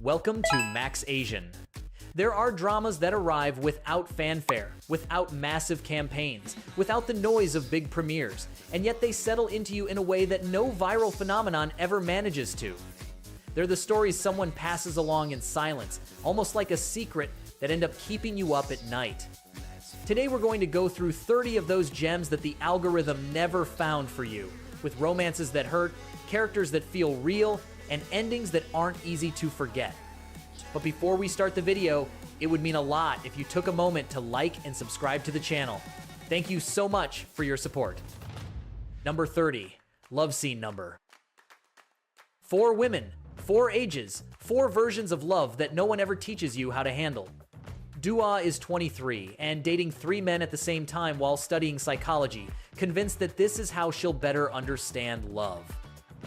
Welcome to Max Asian. There are dramas that arrive without fanfare, without massive campaigns, without the noise of big premieres, and yet they settle into you in a way that no viral phenomenon ever manages to. They're the stories someone passes along in silence, almost like a secret, that end up keeping you up at night. Today we're going to go through 30 of those gems that the algorithm never found for you, with romances that hurt, characters that feel real, and endings that aren't easy to forget. But before we start the video, it would mean a lot if you took a moment to like and subscribe to the channel. Thank you so much for your support. Number 30, love scene number. 4 women, 4 ages, 4 versions of love that no one ever teaches you how to handle. Dua is 23 and dating 3 men at the same time while studying psychology, convinced that this is how she'll better understand love.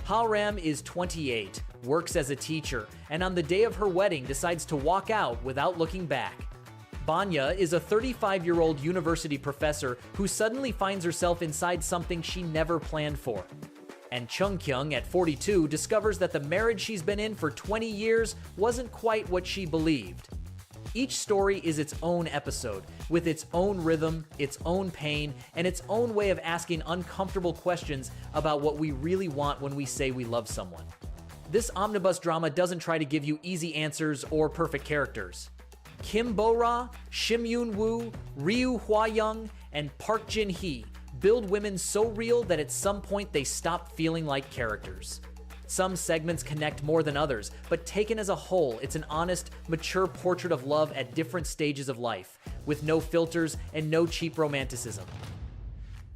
Ha-Ram is 28, works as a teacher, and on the day of her wedding decides to walk out without looking back. Banya is a 35-year-old university professor who suddenly finds herself inside something she never planned for. And Chung-kyung, at 42, discovers that the marriage she's been in for 20 years wasn't quite what she believed. Each story is its own episode, with its own rhythm, its own pain, and its own way of asking uncomfortable questions about what we really want when we say we love someone. This omnibus drama doesn't try to give you easy answers or perfect characters. Kim Bo-ra, Shim Yoon-woo, Ryu Hwa-young, and Park Jin-hee build women so real that at some point they stop feeling like characters. Some segments connect more than others, but taken as a whole, it's an honest, mature portrait of love at different stages of life, with no filters and no cheap romanticism.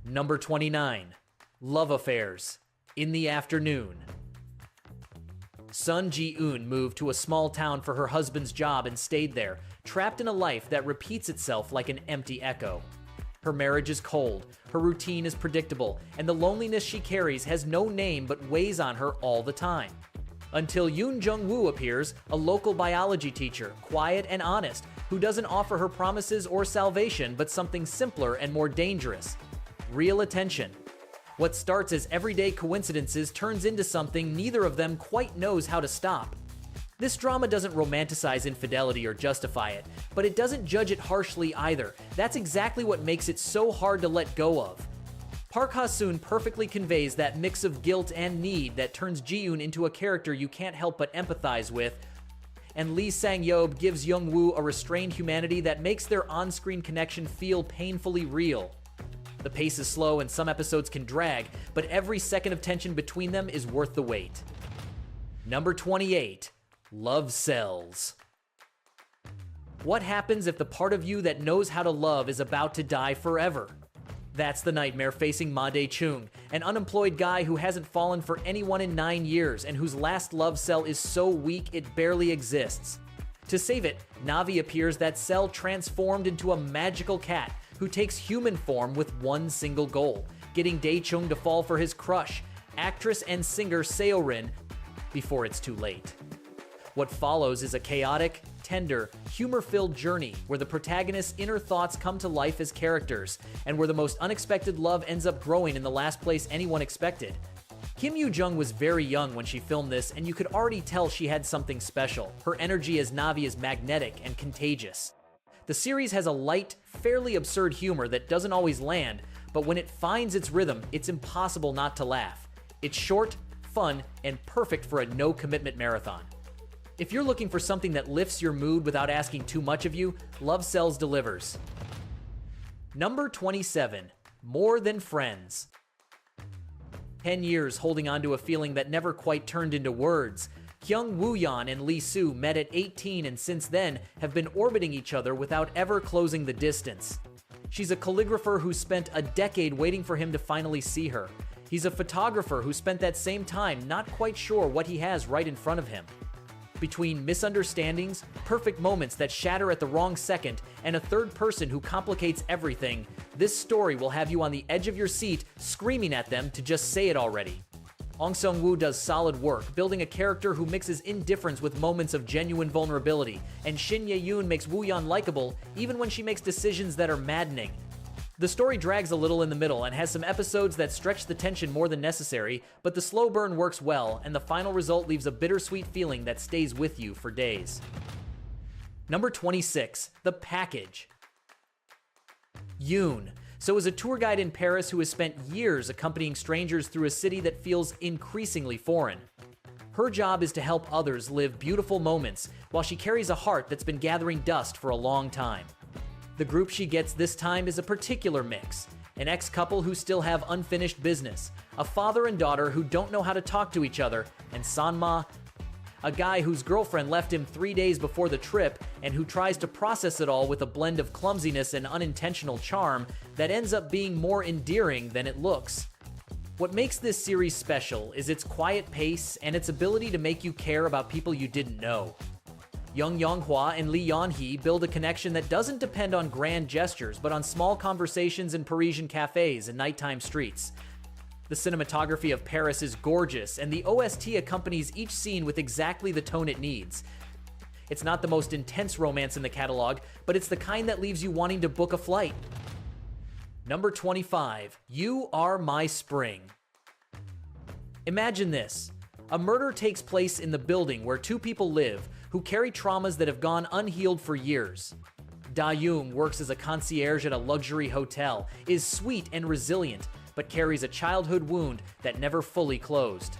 Number 29, love affairs, in the afternoon. Sun Ji-eun moved to a small town for her husband's job and stayed there, trapped in a life that repeats itself like an empty echo. Her marriage is cold, her routine is predictable, and the loneliness she carries has no name but weighs on her all the time. Until Yoon Jung-woo appears, a local biology teacher, quiet and honest, who doesn't offer her promises or salvation but something simpler and more dangerous: real attention. What starts as everyday coincidences turns into something neither of them quite knows how to stop. This drama doesn't romanticize infidelity or justify it, but it doesn't judge it harshly either. That's exactly what makes it so hard to let go of. Park Ha-soon perfectly conveys that mix of guilt and need that turns Ji-eun into a character you can't help but empathize with, and Lee Sang-yeob gives Young-woo a restrained humanity that makes their on-screen connection feel painfully real. The pace is slow and some episodes can drag, but every second of tension between them is worth the wait. Number 28. Love sells. What happens if the part of you that knows how to love is about to die forever? That's the nightmare facing Ma Dae-chung, an unemployed guy who hasn't fallen for anyone in 9 years and whose last love cell is so weak it barely exists. To save it, Navi appears that cell transformed into a magical cat who takes human form with one single goal: getting Dae-chung to fall for his crush, actress and singer Seo-rin, before it's too late. What follows is a chaotic, tender, humor-filled journey where the protagonist's inner thoughts come to life as characters, and where the most unexpected love ends up growing in the last place anyone expected. Kim Yoo-jung was very young when she filmed this, and you could already tell she had something special. Her energy as Navi is magnetic and contagious. The series has a light, fairly absurd humor that doesn't always land, but when it finds its rhythm, it's impossible not to laugh. It's short, fun, and perfect for a no-commitment marathon. If you're looking for something that lifts your mood without asking too much of you, Love Sells delivers. Number 27, More Than Friends. 10 years holding on to a feeling that never quite turned into words. Kyung Woo-yeon and Lee Soo met at 18 and since then have been orbiting each other without ever closing the distance. She's a calligrapher who spent a decade waiting for him to finally see her. He's a photographer who spent that same time not quite sure what he has right in front of him. Between misunderstandings, perfect moments that shatter at the wrong second, and a third person who complicates everything, this story will have you on the edge of your seat, screaming at them to just say it already. Ong Seung-woo does solid work, building a character who mixes indifference with moments of genuine vulnerability, and Shin Ye-yoon makes Woo-yeon likable even when she makes decisions that are maddening. The story drags a little in the middle and has some episodes that stretch the tension more than necessary, but the slow burn works well, and the final result leaves a bittersweet feeling that stays with you for days. Number 26, The Package. Yoon. So is a tour guide in Paris who has spent years accompanying strangers through a city that feels increasingly foreign. Her job is to help others live beautiful moments while she carries a heart that's been gathering dust for a long time. The group she gets this time is a particular mix. An ex-couple who still have unfinished business, a father and daughter who don't know how to talk to each other, and Sanma, a guy whose girlfriend left him 3 days before the trip and who tries to process it all with a blend of clumsiness and unintentional charm that ends up being more endearing than it looks. What makes this series special is its quiet pace and its ability to make you care about people you didn't know. Young Yonghwa and Lee Yeon-hee build a connection that doesn't depend on grand gestures, but on small conversations in Parisian cafes and nighttime streets. The cinematography of Paris is gorgeous, and the OST accompanies each scene with exactly the tone it needs. It's not the most intense romance in the catalog, but it's the kind that leaves you wanting to book a flight. Number 25, You Are My Spring. Imagine this. A murder takes place in the building where two people live who carry traumas that have gone unhealed for years. Da-yoon works as a concierge at a luxury hotel, is sweet and resilient, but carries a childhood wound that never fully closed.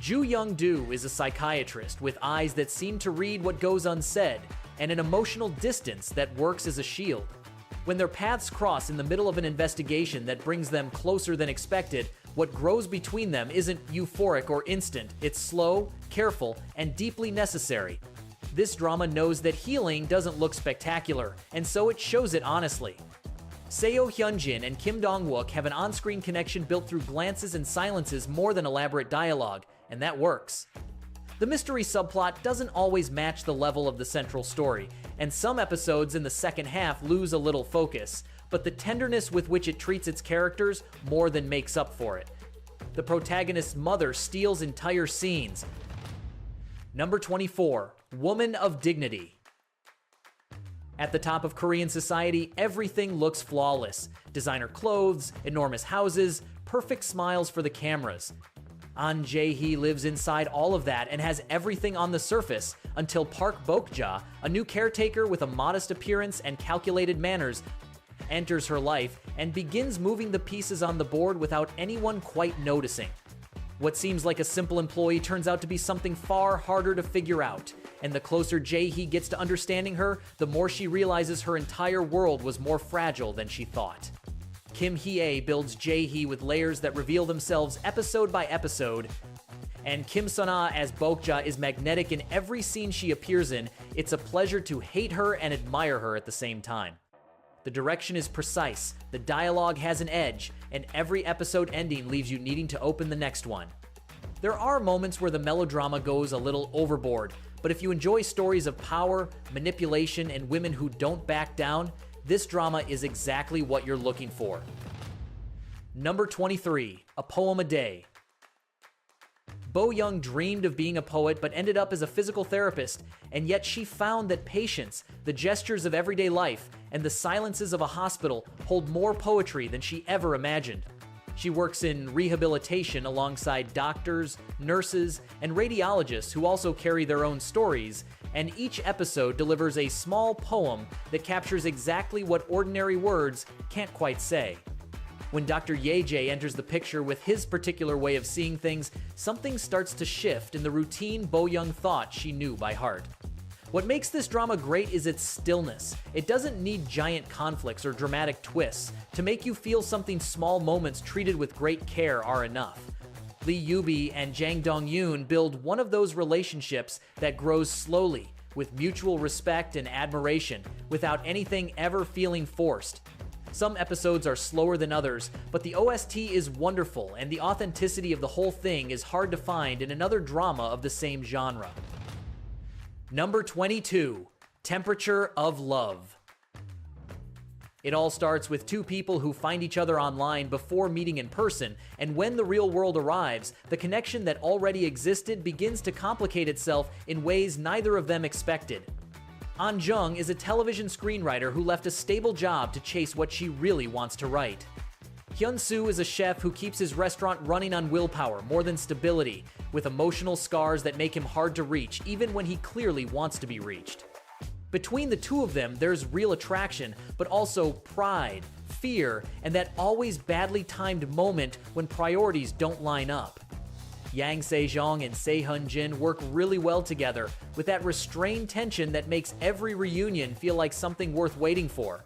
Ju Young-do is a psychiatrist with eyes that seem to read what goes unsaid and an emotional distance that works as a shield. When their paths cross in the middle of an investigation that brings them closer than expected, what grows between them isn't euphoric or instant, it's slow, careful, and deeply necessary. This drama knows that healing doesn't look spectacular, and so it shows it honestly. Seo Hyunjin and Kim Dong-wook have an on-screen connection built through glances and silences more than elaborate dialogue, and that works. The mystery subplot doesn't always match the level of the central story, and some episodes in the second half lose a little focus, but the tenderness with which it treats its characters more than makes up for it. The protagonist's mother steals entire scenes. Number 24, Woman of Dignity. At the top of Korean society, everything looks flawless. Designer clothes, enormous houses, perfect smiles for the cameras. An Jae-hee lives inside all of that and has everything on the surface until Park Bok-ja, a new caretaker with a modest appearance and calculated manners, enters her life and begins moving the pieces on the board without anyone quite noticing. What seems like a simple employee turns out to be something far harder to figure out, and the closer Jae-hee gets to understanding her, the more she realizes her entire world was more fragile than she thought. Kim Hee-ae builds Jae-hee with layers that reveal themselves episode by episode, and Kim Sun-ah as Bok-ja is magnetic in every scene she appears in. It's a pleasure to hate her and admire her at the same time. The direction is precise, the dialogue has an edge, and every episode ending leaves you needing to open the next one. There are moments where the melodrama goes a little overboard, but if you enjoy stories of power, manipulation, and women who don't back down, this drama is exactly what you're looking for. Number 23, A Poem a Day. Bo Young dreamed of being a poet but ended up as a physical therapist, and yet she found that patience, the gestures of everyday life, and the silences of a hospital hold more poetry than she ever imagined. She works in rehabilitation alongside doctors, nurses, and radiologists who also carry their own stories, and each episode delivers a small poem that captures exactly what ordinary words can't quite say. When Dr. Ye-jae enters the picture with his particular way of seeing things, something starts to shift in the routine Bo Young thought she knew by heart. What makes this drama great is its stillness. It doesn't need giant conflicts or dramatic twists. To make you feel something, small moments treated with great care are enough. Lee Yubi and Jang Dong-yoon build one of those relationships that grows slowly, with mutual respect and admiration, without anything ever feeling forced. Some episodes are slower than others, but the OST is wonderful, and the authenticity of the whole thing is hard to find in another drama of the same genre. Number 22, Temperature of Love. It all starts with two people who find each other online before meeting in person, and when the real world arrives, the connection that already existed begins to complicate itself in ways neither of them expected. An Jung is a television screenwriter who left a stable job to chase what she really wants to write. Hyun Soo is a chef who keeps his restaurant running on willpower more than stability, with emotional scars that make him hard to reach even when he clearly wants to be reached. Between the two of them, there's real attraction, but also pride, fear, and that always badly timed moment when priorities don't line up. Yang Se-jong and Se-hun Jin work really well together, with that restrained tension that makes every reunion feel like something worth waiting for.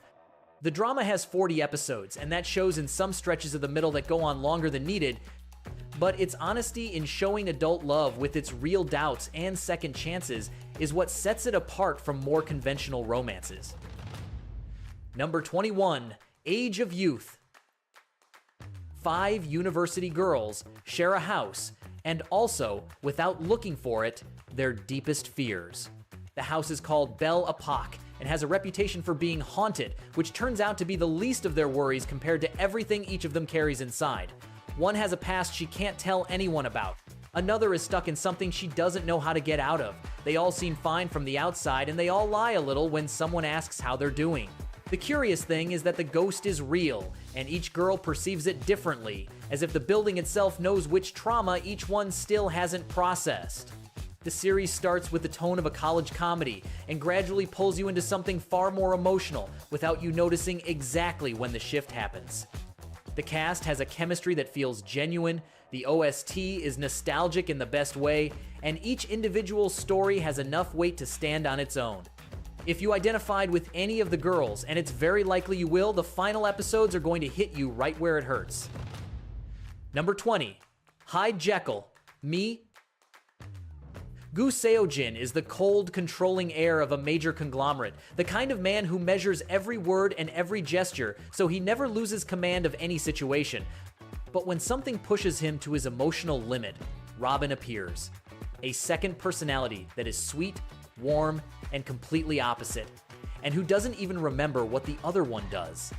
The drama has 40 episodes, and that shows in some stretches of the middle that go on longer than needed, but its honesty in showing adult love with its real doubts and second chances is what sets it apart from more conventional romances. Number 21, Age of Youth. 5 university girls share a house, and also, without looking for it, their deepest fears. The house is called Belle Epoque and has a reputation for being haunted, which turns out to be the least of their worries compared to everything each of them carries inside. One has a past she can't tell anyone about. Another is stuck in something she doesn't know how to get out of. They all seem fine from the outside, and they all lie a little when someone asks how they're doing. The curious thing is that the ghost is real, and each girl perceives it differently, as if the building itself knows which trauma each one still hasn't processed. The series starts with the tone of a college comedy and gradually pulls you into something far more emotional without you noticing exactly when the shift happens. The cast has a chemistry that feels genuine, the OST is nostalgic in the best way, and each individual story has enough weight to stand on its own. If you identified with any of the girls, and it's very likely you will, the final episodes are going to hit you right where it hurts. Number 20, Hyde Jekyll, Me. Gu Seo-jin is the cold, controlling heir of a major conglomerate, the kind of man who measures every word and every gesture, so he never loses command of any situation. But when something pushes him to his emotional limit, Robin appears. A second personality that is sweet, warm, and completely opposite, and who doesn't even remember what the other one does.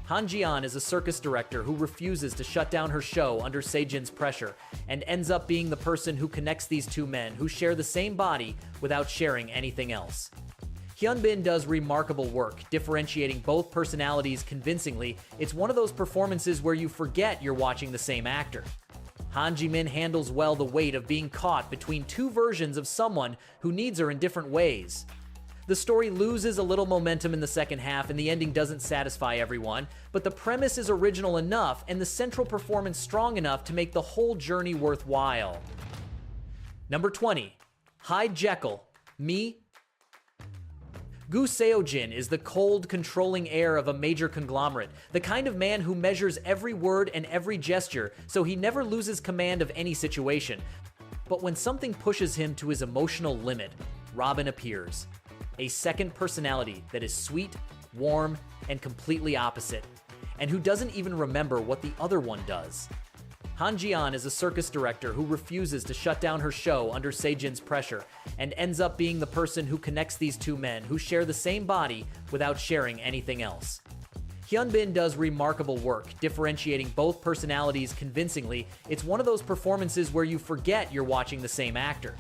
Han Ji-an is a circus director who refuses to shut down her show under Sejin's pressure, and ends up being the person who connects these two men who share the same body without sharing anything else. Hyun Bin does remarkable work, differentiating both personalities convincingly. It's one of those performances where you forget you're watching the same actor. Han Ji-min handles well the weight of being caught between two versions of someone who needs her in different ways. The story loses a little momentum in the second half, and the ending doesn't satisfy everyone, but the premise is original enough and the central performance strong enough to make the whole journey worthwhile. Number 20, Hyde Jekyll, Me. Gu Seo-jin is the cold, controlling heir of a major conglomerate, the kind of man who measures every word and every gesture, so he never loses command of any situation. But when something pushes him to his emotional limit, Robin appears. A second personality that is sweet, warm, and completely opposite, and who doesn't even remember what the other one does. Han Ji-an is a circus director who refuses to shut down her show under Sejin's pressure, and ends up being the person who connects these two men who share the same body without sharing anything else. Hyun Bin does remarkable work, differentiating both personalities convincingly. It's one of those performances where you forget you're watching the same actor.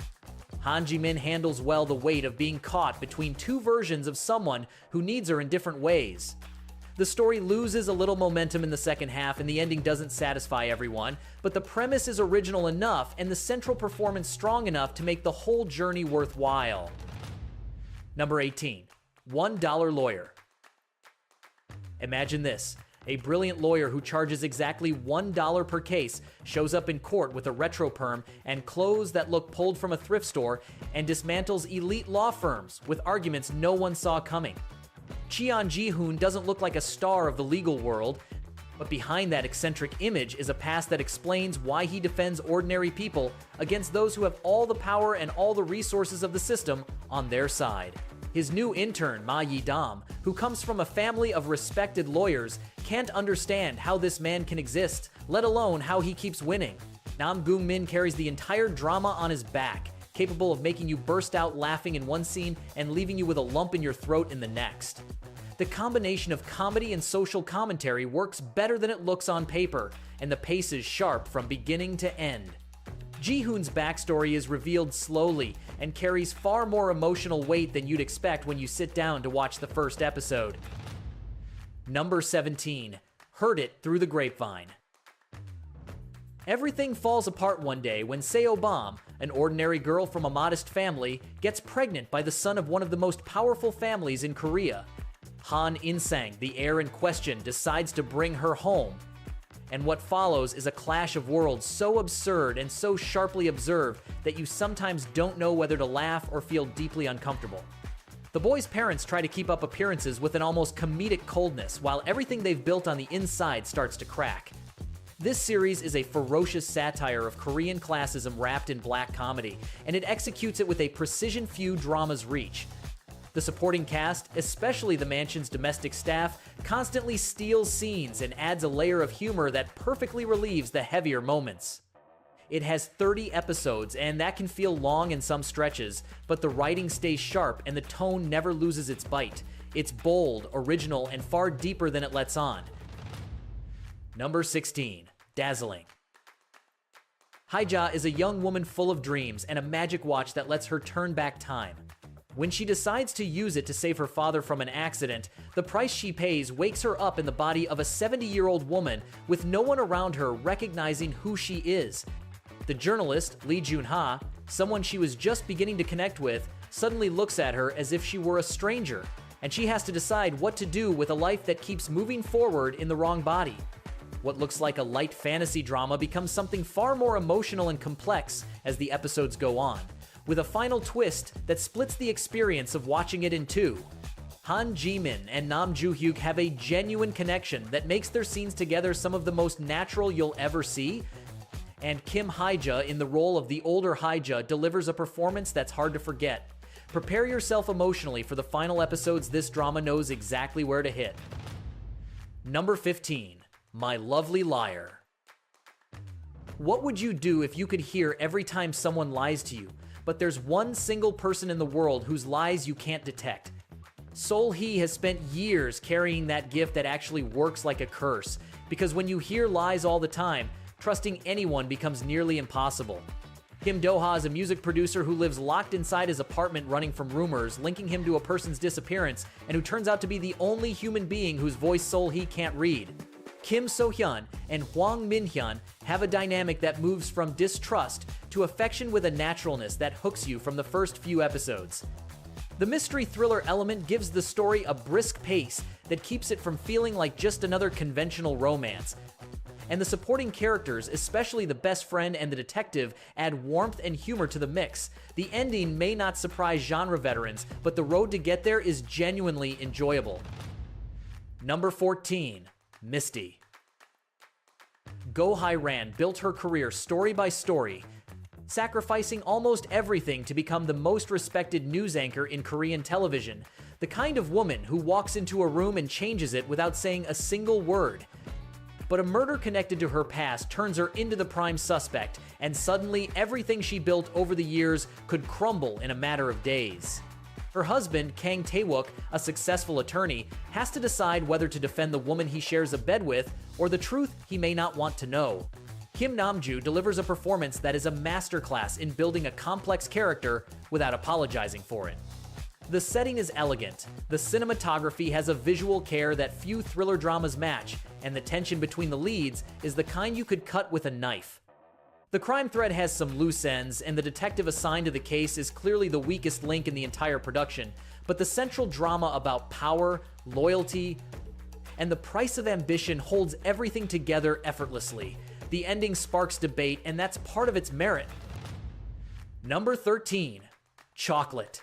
Han Ji-min handles well the weight of being caught between two versions of someone who needs her in different ways. The story loses a little momentum in the second half, and the ending doesn't satisfy everyone, but the premise is original enough and the central performance strong enough to make the whole journey worthwhile. Number 18, $1 Lawyer. Imagine this. A brilliant lawyer who charges exactly $1 per case shows up in court with a retro perm and clothes that look pulled from a thrift store, and dismantles elite law firms with arguments no one saw coming. Cheon Ji-hoon doesn't look like a star of the legal world, but behind that eccentric image is a past that explains why he defends ordinary people against those who have all the power and all the resources of the system on their side. His new intern, Ma Yi-dam, who comes from a family of respected lawyers, can't understand how this man can exist, let alone how he keeps winning. Nam Gung-min carries the entire drama on his back, capable of making you burst out laughing in one scene and leaving you with a lump in your throat in the next. The combination of comedy and social commentary works better than it looks on paper, and the pace is sharp from beginning to end. Ji-hoon's backstory is revealed slowly and carries far more emotional weight than you'd expect when you sit down to watch the first episode. Number 17. Heard It Through the Grapevine. Everything falls apart one day when Seo Bam, an ordinary girl from a modest family, gets pregnant by the son of one of the most powerful families in Korea. Han In-sang, the heir in question, decides to bring her home. And what follows is a clash of worlds so absurd and so sharply observed that you sometimes don't know whether to laugh or feel deeply uncomfortable. The boy's parents try to keep up appearances with an almost comedic coldness, while everything they've built on the inside starts to crack. This series is a ferocious satire of Korean classism wrapped in black comedy, and it executes it with a precision few drama's reach. The supporting cast, especially the mansion's domestic staff, constantly steals scenes and adds a layer of humor that perfectly relieves the heavier moments. It has 30 episodes, and that can feel long in some stretches, but the writing stays sharp and the tone never loses its bite. It's bold, original, and far deeper than it lets on. Number 16. Dazzling. Haija is a young woman full of dreams and a magic watch that lets her turn back time. When she decides to use it to save her father from an accident, the price she pays wakes her up in the body of a 70-year-old woman with no one around her recognizing who she is. The journalist, Lee Jun-ha, someone she was just beginning to connect with, suddenly looks at her as if she were a stranger, and she has to decide what to do with a life that keeps moving forward in the wrong body. What looks like a light fantasy drama becomes something far more emotional and complex as the episodes go on, with a final twist that splits the experience of watching it in two. Han Ji-min and Nam Joo-hyuk have a genuine connection that makes their scenes together some of the most natural you'll ever see, and Kim Haija in the role of the older Haija delivers a performance that's hard to forget. Prepare yourself emotionally for the final episodes. This drama knows exactly where to hit. Number 15. My Lovely Liar. What would you do if you could hear every time someone lies to you, but there's one single person in the world whose lies you can't detect? Sol-hee has spent years carrying that gift that actually works like a curse, because when you hear lies all the time, trusting anyone becomes nearly impossible. Kim Do-ha is a music producer who lives locked inside his apartment running from rumors linking him to a person's disappearance, and who turns out to be the only human being whose voice Sol-hee can't read. Kim So-hyun and Hwang Min-hyun have a dynamic that moves from distrust to affection with a naturalness that hooks you from the first few episodes. The mystery thriller element gives the story a brisk pace that keeps it from feeling like just another conventional romance. And the supporting characters, especially the best friend and the detective, add warmth and humor to the mix. The ending may not surprise genre veterans, but the road to get there is genuinely enjoyable. Number 14. Misty. Go Hai-ran built her career story by story, sacrificing almost everything to become the most respected news anchor in Korean television, the kind of woman who walks into a room and changes it without saying a single word. But a murder connected to her past turns her into the prime suspect, and suddenly everything she built over the years could crumble in a matter of days. Her husband, Kang Tae-wook, a successful attorney, has to decide whether to defend the woman he shares a bed with or the truth he may not want to know. Kim Namju delivers a performance that is a masterclass in building a complex character without apologizing for it. The setting is elegant, the cinematography has a visual care that few thriller dramas match, and the tension between the leads is the kind you could cut with a knife. The crime thread has some loose ends, and the detective assigned to the case is clearly the weakest link in the entire production, but the central drama about power, loyalty, and the price of ambition holds everything together effortlessly. The ending sparks debate, and that's part of its merit. Number 13. Chocolate.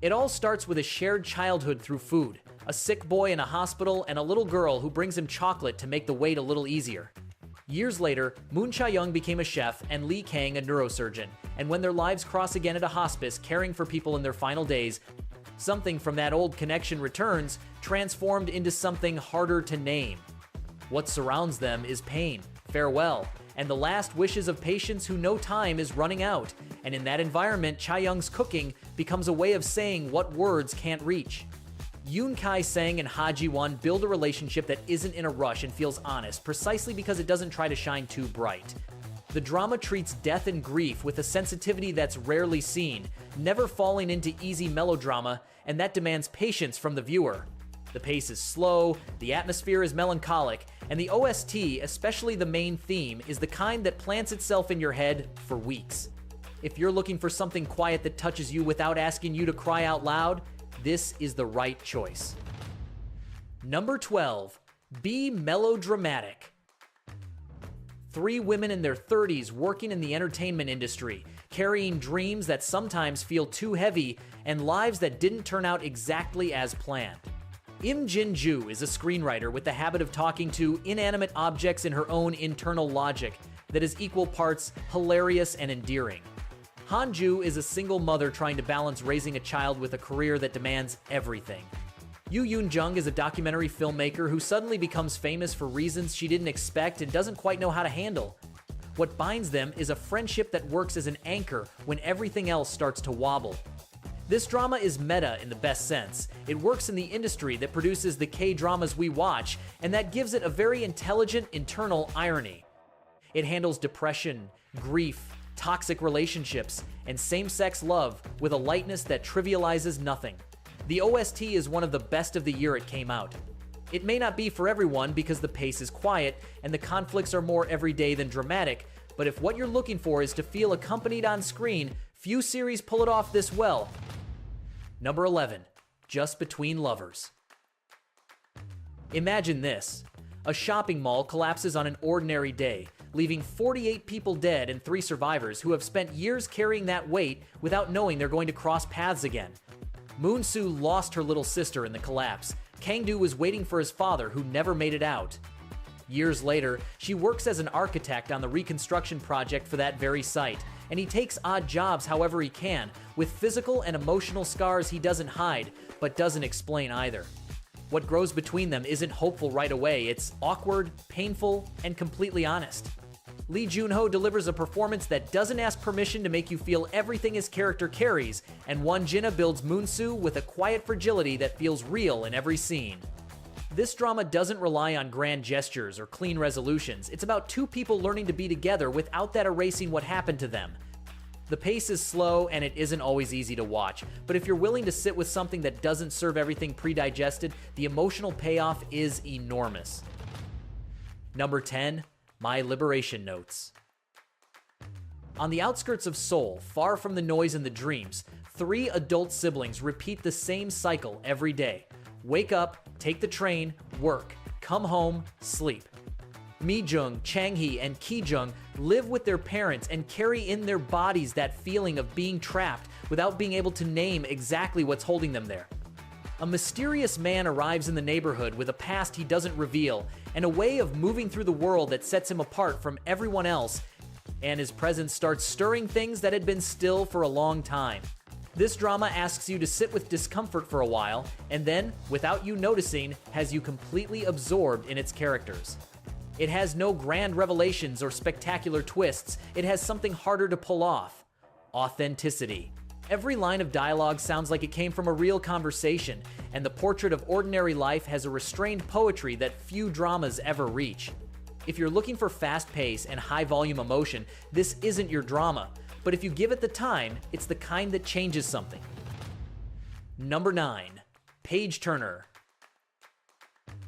It all starts with a shared childhood through food, a sick boy in a hospital, and a little girl who brings him chocolate to make the wait a little easier. Years later, Moon Cha-young became a chef and Lee Kang a neurosurgeon, and when their lives cross again at a hospice caring for people in their final days, something from that old connection returns, transformed into something harder to name. What surrounds them is pain, farewell, and the last wishes of patients who know time is running out, and in that environment, Cha-young's cooking becomes a way of saying what words can't reach. Yoon Kai-sang and Ha Ji-won build a relationship that isn't in a rush and feels honest, precisely because it doesn't try to shine too bright. The drama treats death and grief with a sensitivity that's rarely seen, never falling into easy melodrama, and that demands patience from the viewer. The pace is slow, the atmosphere is melancholic, and the OST, especially the main theme, is the kind that plants itself in your head for weeks. If you're looking for something quiet that touches you without asking you to cry out loud, this is the right choice. Number 12. Be melodramatic. Three women in their 30s working in the entertainment industry, carrying dreams that sometimes feel too heavy and lives that didn't turn out exactly as planned. Im Jin-ju is a screenwriter with the habit of talking to inanimate objects in her own internal logic that is equal parts hilarious and endearing. Han-ju is a single mother trying to balance raising a child with a career that demands everything. Yoo Yoon-jung is a documentary filmmaker who suddenly becomes famous for reasons she didn't expect and doesn't quite know how to handle. What binds them is a friendship that works as an anchor when everything else starts to wobble. This drama is meta in the best sense. It works in the industry that produces the K-dramas we watch, and that gives it a very intelligent internal irony. It handles depression, grief, toxic relationships, and same-sex love with a lightness that trivializes nothing. The OST is one of the best of the year it came out. It may not be for everyone because the pace is quiet and the conflicts are more everyday than dramatic, but if what you're looking for is to feel accompanied on screen, few series pull it off this well. Number 11. Just Between Lovers. Imagine this. A shopping mall collapses on an ordinary day, leaving 48 people dead and 3 survivors who have spent years carrying that weight without knowing they're going to cross paths again. Moon-soo lost her little sister in the collapse. Kang-do was waiting for his father who never made it out. Years later, she works as an architect on the reconstruction project for that very site, and he takes odd jobs however he can, with physical and emotional scars he doesn't hide, but doesn't explain either. What grows between them isn't hopeful right away, it's awkward, painful, and completely honest. Lee Joon-ho delivers a performance that doesn't ask permission to make you feel everything his character carries, and Won Jin-ah builds Moon-soo with a quiet fragility that feels real in every scene. This drama doesn't rely on grand gestures or clean resolutions. It's about 2 people learning to be together without that erasing what happened to them. The pace is slow and it isn't always easy to watch, but if you're willing to sit with something that doesn't serve everything pre-digested, the emotional payoff is enormous. Number 10. My Liberation Notes. On the outskirts of Seoul, far from the noise and the dreams, 3 adult siblings repeat the same cycle every day. Wake up, take the train, work, come home, sleep. Mi-jung, Chang-hee, and Ki-jung live with their parents and carry in their bodies that feeling of being trapped without being able to name exactly what's holding them there. A mysterious man arrives in the neighborhood with a past he doesn't reveal, and a way of moving through the world that sets him apart from everyone else, and his presence starts stirring things that had been still for a long time. This drama asks you to sit with discomfort for a while, and then, without you noticing, has you completely absorbed in its characters. It has no grand revelations or spectacular twists. It has something harder to pull off: authenticity. Every line of dialogue sounds like it came from a real conversation, and the portrait of ordinary life has a restrained poetry that few dramas ever reach. If you're looking for fast pace and high volume emotion, this isn't your drama, but if you give it the time, it's the kind that changes something. Number 9. Page Turner.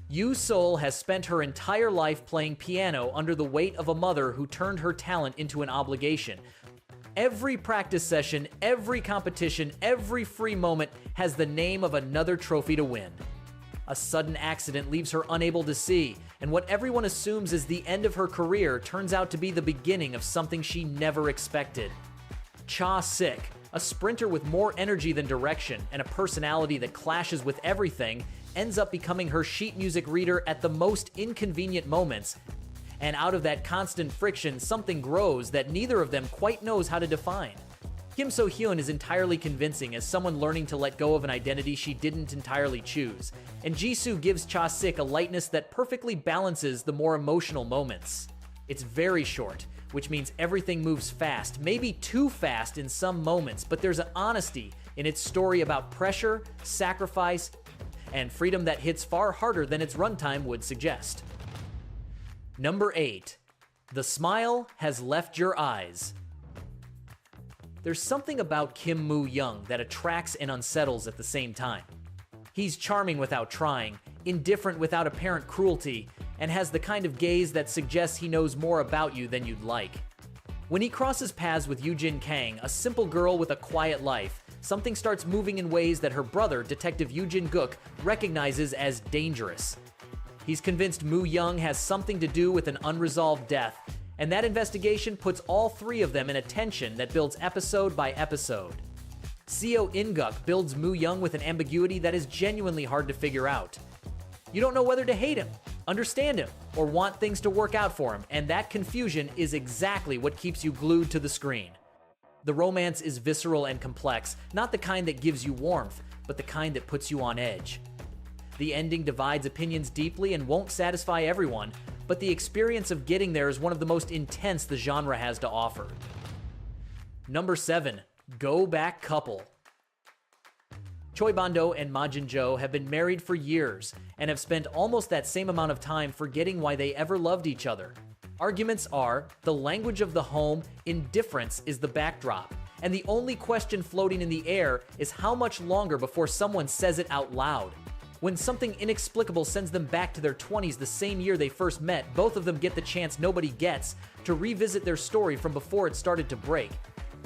Yoo Sol has spent her entire life playing piano under the weight of a mother who turned her talent into an obligation. Every practice session, every competition, every free moment has the name of another trophy to win. A sudden accident leaves her unable to see, and what everyone assumes is the end of her career turns out to be the beginning of something she never expected. Cha-sik, a sprinter with more energy than direction and a personality that clashes with everything, ends up becoming her sheet music reader at the most inconvenient moments. And out of that constant friction, something grows that neither of them quite knows how to define. Kim So-hyun is entirely convincing as someone learning to let go of an identity she didn't entirely choose, and Jisoo gives Cha-sik a lightness that perfectly balances the more emotional moments. It's very short, which means everything moves fast, maybe too fast in some moments, but there's an honesty in its story about pressure, sacrifice, and freedom that hits far harder than its runtime would suggest. Number 8. The smile has left your eyes. There's something about Kim Moo-young that attracts and unsettles at the same time. He's charming without trying, indifferent without apparent cruelty, and has the kind of gaze that suggests he knows more about you than you'd like. When he crosses paths with Yoo-jin Kang, a simple girl with a quiet life, something starts moving in ways that her brother, Detective Yoo-jin Gook, recognizes as dangerous. He's convinced Moo-young has something to do with an unresolved death, and that investigation puts all three of them in a tension that builds episode by episode. Seo In-guk builds Moo-young with an ambiguity that is genuinely hard to figure out. You don't know whether to hate him, understand him, or want things to work out for him, and that confusion is exactly what keeps you glued to the screen. The romance is visceral and complex, not the kind that gives you warmth, but the kind that puts you on edge. The ending divides opinions deeply and won't satisfy everyone, but the experience of getting there is one of the most intense the genre has to offer. Number 7. Go Back Couple. Choi Bando and Ma Jin-jo have been married for years and have spent almost that same amount of time forgetting why they ever loved each other. Arguments are the language of the home, indifference is the backdrop, and the only question floating in the air is how much longer before someone says it out loud. When something inexplicable sends them back to their 20s the same year they first met, both of them get the chance nobody gets to revisit their story from before it started to break.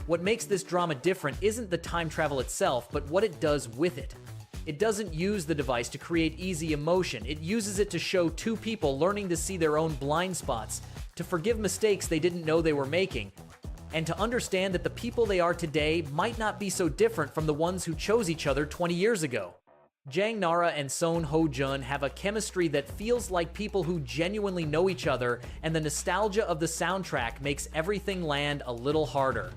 What makes this drama different isn't the time travel itself, but what it does with it. It doesn't use the device to create easy emotion. It uses it to show two people learning to see their own blind spots, to forgive mistakes they didn't know they were making, and to understand that the people they are today might not be so different from the ones who chose each other 20 years ago. Jang Nara and Son Ho-jun have a chemistry that feels like people who genuinely know each other, and the nostalgia of the soundtrack makes everything land a little harder.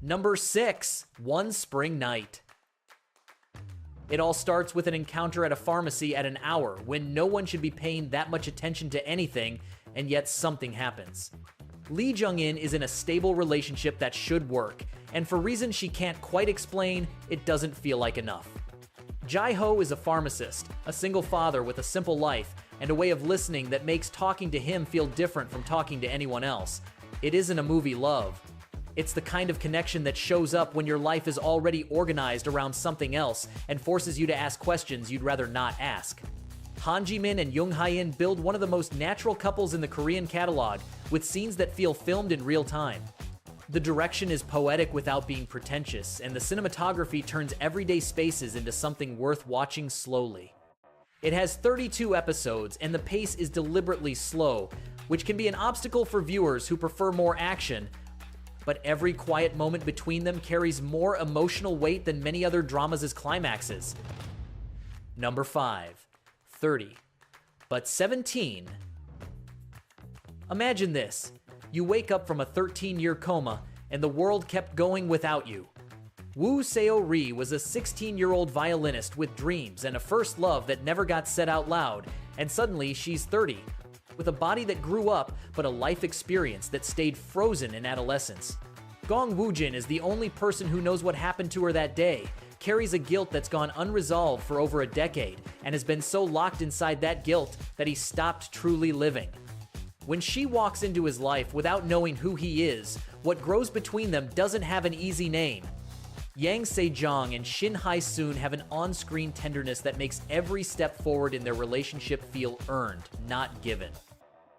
Number 6. One Spring Night. It all starts with an encounter at a pharmacy at an hour when no one should be paying that much attention to anything, and yet something happens. Lee Jung-in is in a stable relationship that should work, and for reasons she can't quite explain, it doesn't feel like enough. Jae-ho is a pharmacist, a single father with a simple life, and a way of listening that makes talking to him feel different from talking to anyone else. It isn't a movie love. It's the kind of connection that shows up when your life is already organized around something else and forces you to ask questions you'd rather not ask. Han Ji-min and Jung Hae-in build one of the most natural couples in the Korean catalog, with scenes that feel filmed in real time. The direction is poetic without being pretentious, and the cinematography turns everyday spaces into something worth watching slowly. It has 32 episodes, and the pace is deliberately slow, which can be an obstacle for viewers who prefer more action, but every quiet moment between them carries more emotional weight than many other dramas' climaxes. Number 5. 30. But 17. Imagine this. You wake up from a 13-year coma, and the world kept going without you. Woo Seo-ri was a 16-year-old violinist with dreams and a first love that never got said out loud, and suddenly she's 30. With a body that grew up, but a life experience that stayed frozen in adolescence. Gong Woo-jin is the only person who knows what happened to her that day, carries a guilt that's gone unresolved for over a decade, and has been so locked inside that guilt that he stopped truly living. When she walks into his life without knowing who he is, what grows between them doesn't have an easy name. Yang Se-jong and Shin Hae-soon have an on-screen tenderness that makes every step forward in their relationship feel earned, not given.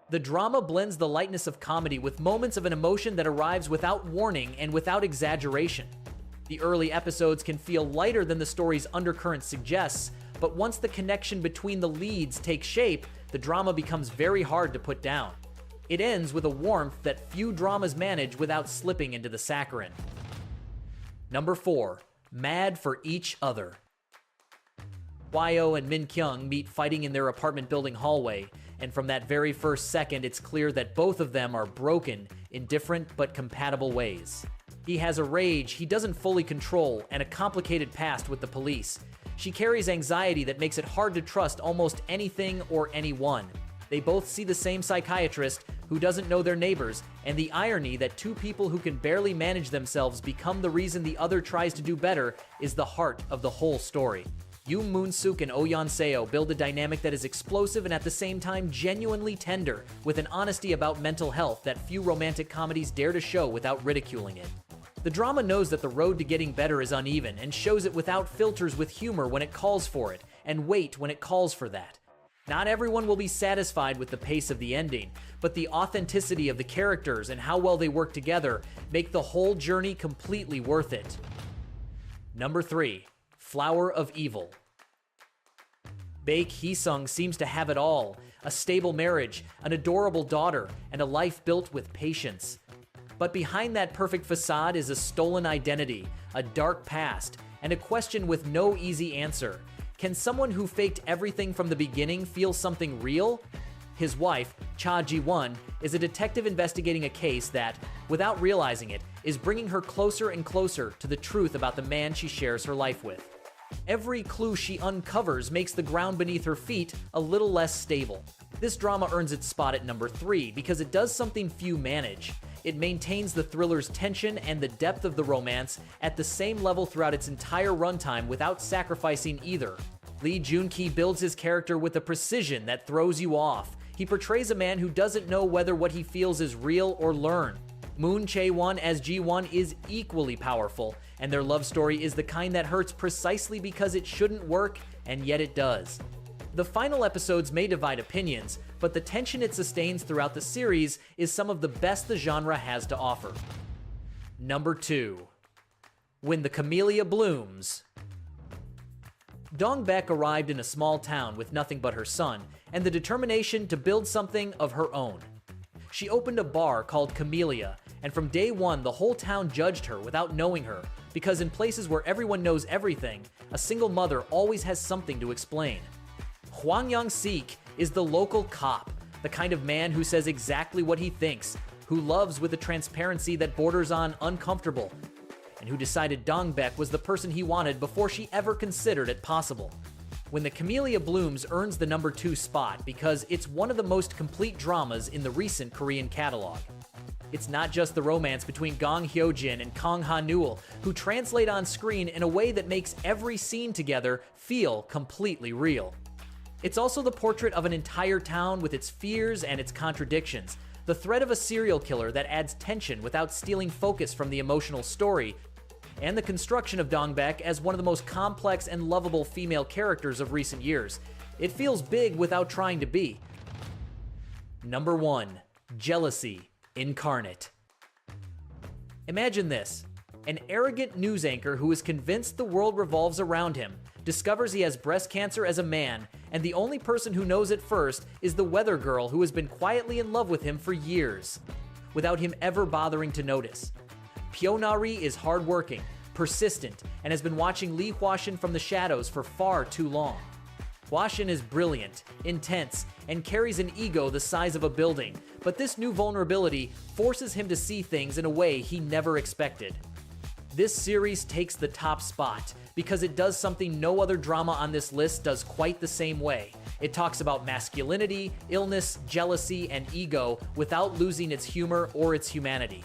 The drama blends the lightness of comedy with moments of an emotion that arrives without warning and without exaggeration. The early episodes can feel lighter than the story's undercurrent suggests, but once the connection between the leads takes shape, the drama becomes very hard to put down. It ends with a warmth that few dramas manage without slipping into the saccharine. Number 4. Mad for Each Other. Hwao and Min Kyung meet fighting in their apartment building hallway, and from that very first second it's clear that both of them are broken in different but compatible ways. He has a rage he doesn't fully control and a complicated past with the police. She carries anxiety that makes it hard to trust almost anything or anyone. They both see the same psychiatrist who doesn't know their neighbors, and the irony that two people who can barely manage themselves become the reason the other tries to do better is the heart of the whole story. Yoon Moon-suk and Oh Yeon-seo build a dynamic that is explosive and at the same time genuinely tender, with an honesty about mental health that few romantic comedies dare to show without ridiculing it. The drama knows that the road to getting better is uneven and shows it without filters, with humor when it calls for it, and weight when it calls for that. Not everyone will be satisfied with the pace of the ending, but the authenticity of the characters and how well they work together make the whole journey completely worth it. Number 3. Flower of Evil. Baek Hee-sung seems to have it all: a stable marriage, an adorable daughter, and a life built with patience. But behind that perfect facade is a stolen identity, a dark past, and a question with no easy answer. Can someone who faked everything from the beginning feel something real? His wife, Cha Ji-won, is a detective investigating a case that, without realizing it, is bringing her closer and closer to the truth about the man she shares her life with. Every clue she uncovers makes the ground beneath her feet a little less stable. This drama earns its spot at number 3 because it does something few manage. It maintains the thriller's tension and the depth of the romance at the same level throughout its entire runtime without sacrificing either. Lee Joon-ki builds his character with a precision that throws you off. He portrays a man who doesn't know whether what he feels is real or learned. Moon Chae-won as Ji-won is equally powerful, and their love story is the kind that hurts precisely because it shouldn't work, and yet it does. The final episodes may divide opinions, but the tension it sustains throughout the series is some of the best the genre has to offer. Number 2. When the Camellia Blooms. Dong-baek arrived in a small town with nothing but her son, and the determination to build something of her own. She opened a bar called Camellia, and from day one the whole town judged her without knowing her, because in places where everyone knows everything, a single mother always has something to explain. Hwang Yang-sik is the local cop, the kind of man who says exactly what he thinks, who loves with a transparency that borders on uncomfortable, and who decided Dong-baek was the person he wanted before she ever considered it possible. When the Camellia Blooms earns the number 2 spot because it's one of the most complete dramas in the recent Korean catalog. It's not just the romance between Gong Hyo-jin and Kang Ha-neul, who translate on screen in a way that makes every scene together feel completely real. It's also the portrait of an entire town with its fears and its contradictions, the threat of a serial killer that adds tension without stealing focus from the emotional story, and the construction of Dong-baek as one of the most complex and lovable female characters of recent years. It feels big without trying to be. Number 1. Jealousy Incarnate. Imagine this. An arrogant news anchor who is convinced the world revolves around him discovers he has breast cancer as a man, and the only person who knows it first is the weather girl who has been quietly in love with him for years, without him ever bothering to notice. Pyeonari is hardworking, persistent, and has been watching Lee Hwa-shin from the shadows for far too long. Hwa-shin is brilliant, intense, and carries an ego the size of a building, but this new vulnerability forces him to see things in a way he never expected. This series takes the top spot because it does something no other drama on this list does quite the same way. It talks about masculinity, illness, jealousy, and ego without losing its humor or its humanity.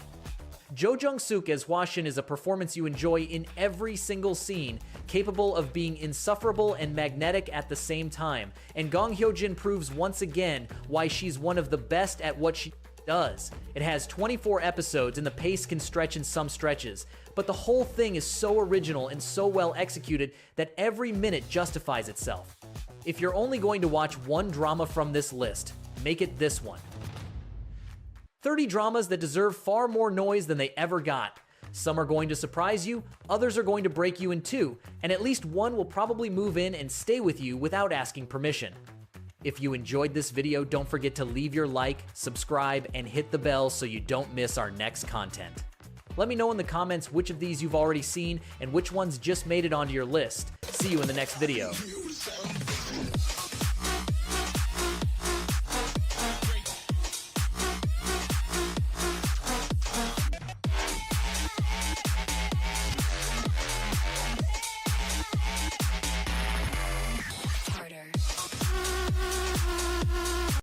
Jo Jung-suk as Hwa-shin is a performance you enjoy in every single scene, capable of being insufferable and magnetic at the same time, and Gong Hyo-jin proves once again why she's one of the best at what she does. It has 24 episodes and the pace can stretch in some stretches, but the whole thing is so original and so well executed that every minute justifies itself. If you're only going to watch one drama from this list, make it this one. 30 dramas that deserve far more noise than they ever got. Some are going to surprise you, others are going to break you in two, and at least one will probably move in and stay with you without asking permission. If you enjoyed this video, don't forget to leave your like, subscribe, and hit the bell so you don't miss our next content. Let me know in the comments which of these you've already seen and which ones just made it onto your list. See you in the next video.